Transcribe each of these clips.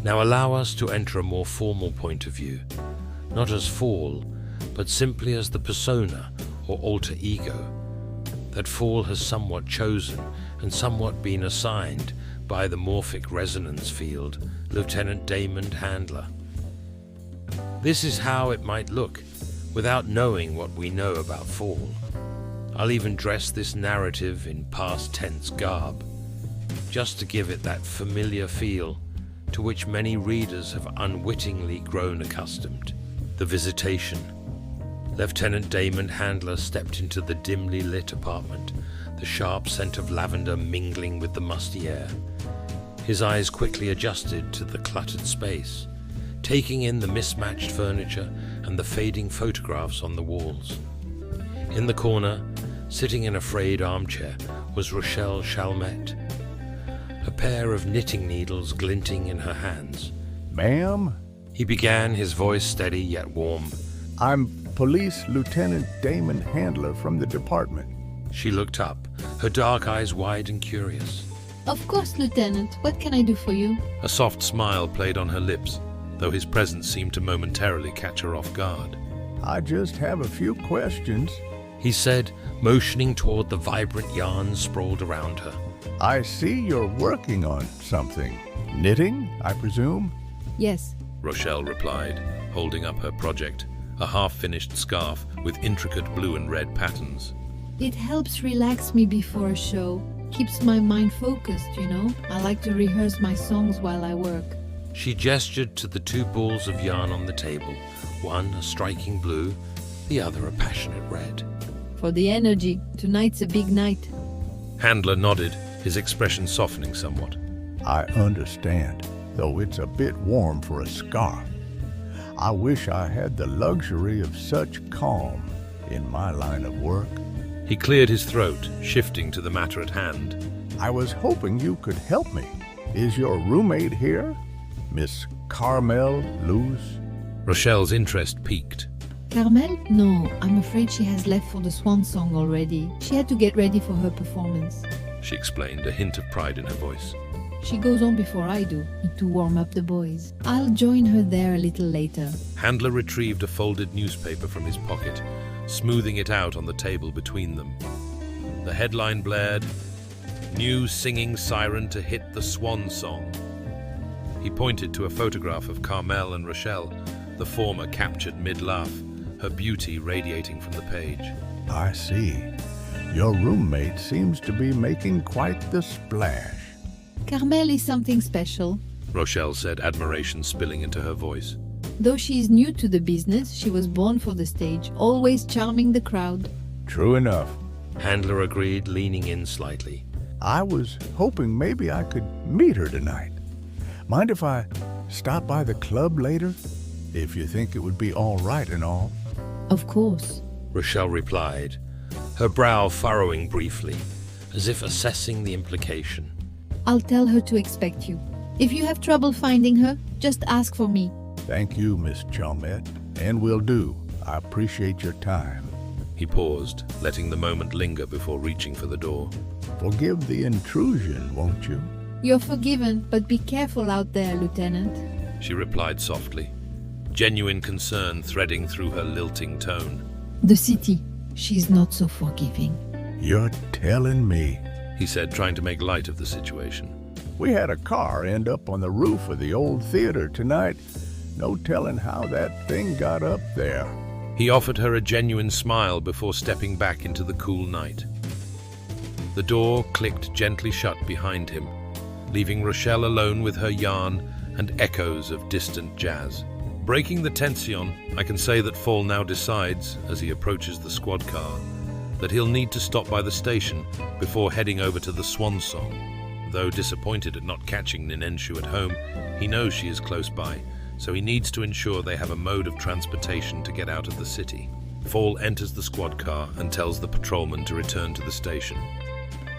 Now allow us to enter a more formal point of view, not as Faul, but simply as the persona or alter ego that Faul has somewhat chosen and somewhat been assigned by the morphic resonance field, Lieutenant Damon Handler. This is how it might look without knowing what we know about Faul. I'll even dress this narrative in past tense garb, just to give it that familiar feel to which many readers have unwittingly grown accustomed. The visitation. Lieutenant Damon Handler stepped into the dimly lit apartment, the sharp scent of lavender mingling with the musty air. His eyes quickly adjusted to the cluttered space, taking in the mismatched furniture and the fading photographs on the walls. In the corner, sitting in a frayed armchair, was Rochelle Chalmette, a pair of knitting needles glinting in her hands. Ma'am? He began, his voice steady yet warm. I'm Police Lieutenant Damon Handler from the department. She looked up, her dark eyes wide and curious. Of course, Lieutenant. What can I do for you? A soft smile played on her lips, though his presence seemed to momentarily catch her off guard. I just have a few questions. He said, motioning toward the vibrant yarn sprawled around her. I see you're working on something. Knitting, I presume? Yes. Rochelle replied, holding up her project, a half-finished scarf with intricate blue and red patterns. It helps relax me before a show. Keeps my mind focused, you know. I like to rehearse my songs while I work. She gestured to the two balls of yarn on the table, one a striking blue, the other a passionate red. For the energy. Tonight's a big night. Handler nodded, his expression softening somewhat. I understand, though it's a bit warm for a scarf. I wish I had the luxury of such calm in my line of work. He cleared his throat, shifting to the matter at hand. I was hoping you could help me. Is your roommate here? Miss Carmelle Luz? Rochelle's interest piqued. Carmelle? No, I'm afraid she has left for the Swan Song already. She had to get ready for her performance. She explained, a hint of pride in her voice. She goes on before I do, to warm up the boys. I'll join her there a little later. Handler retrieved a folded newspaper from his pocket, smoothing it out on the table between them. The headline blared, "New singing siren to hit the Swan Song." He pointed to a photograph of Carmelle and Rochelle, the former captured mid-laugh, her beauty radiating from the page. I see. Your roommate seems to be making quite the splash. Carmelle is something special. Rochelle said, admiration spilling into her voice. Though she is new to the business, she was born for the stage, always charming the crowd. True enough. Handler agreed, leaning in slightly. I was hoping maybe I could meet her tonight. Mind if I stop by the club later? If you think it would be all right and all. Of course. Rochelle replied, her brow furrowing briefly, as if assessing the implication. I'll tell her to expect you. If you have trouble finding her, just ask for me. Thank you, Miss Chalmette, and will do. I appreciate your time. He paused, letting the moment linger before reaching for the door. Forgive the intrusion, won't you? You're forgiven, but be careful out there, Lieutenant. She replied softly, genuine concern threading through her lilting tone. The city. She's not so forgiving. You're telling me. He said, trying to make light of the situation. We had a car end up on the roof of the old theater tonight. No telling how that thing got up there. He offered her a genuine smile before stepping back into the cool night. The door clicked gently shut behind him, leaving Rochelle alone with her yarn and echoes of distant jazz. Breaking the tension, I can say that Faul now decides, as he approaches the squad car, that he'll need to stop by the station before heading over to the Swan Song. Though disappointed at not catching Ninenshu at home, he knows she is close by, so he needs to ensure they have a mode of transportation to get out of the city. Faul enters the squad car and tells the patrolman to return to the station.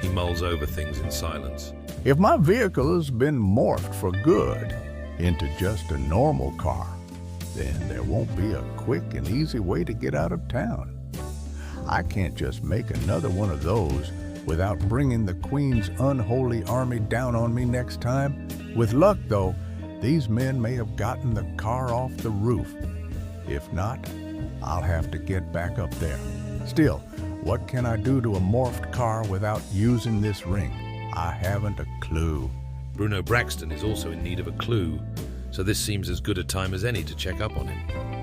He mulls over things in silence. If my vehicle has been morphed for good into just a normal car, then there won't be a quick and easy way to get out of town. I can't just make another one of those without bringing the Queen's unholy army down on me next time. With luck, though, These men may have gotten the car off the roof. If not, I'll have to get back up there. Still, what can I do to a morphed car without using this ring? I haven't a clue. Bruno Braxton is also in need of a clue, so this seems as good a time as any to check up on him.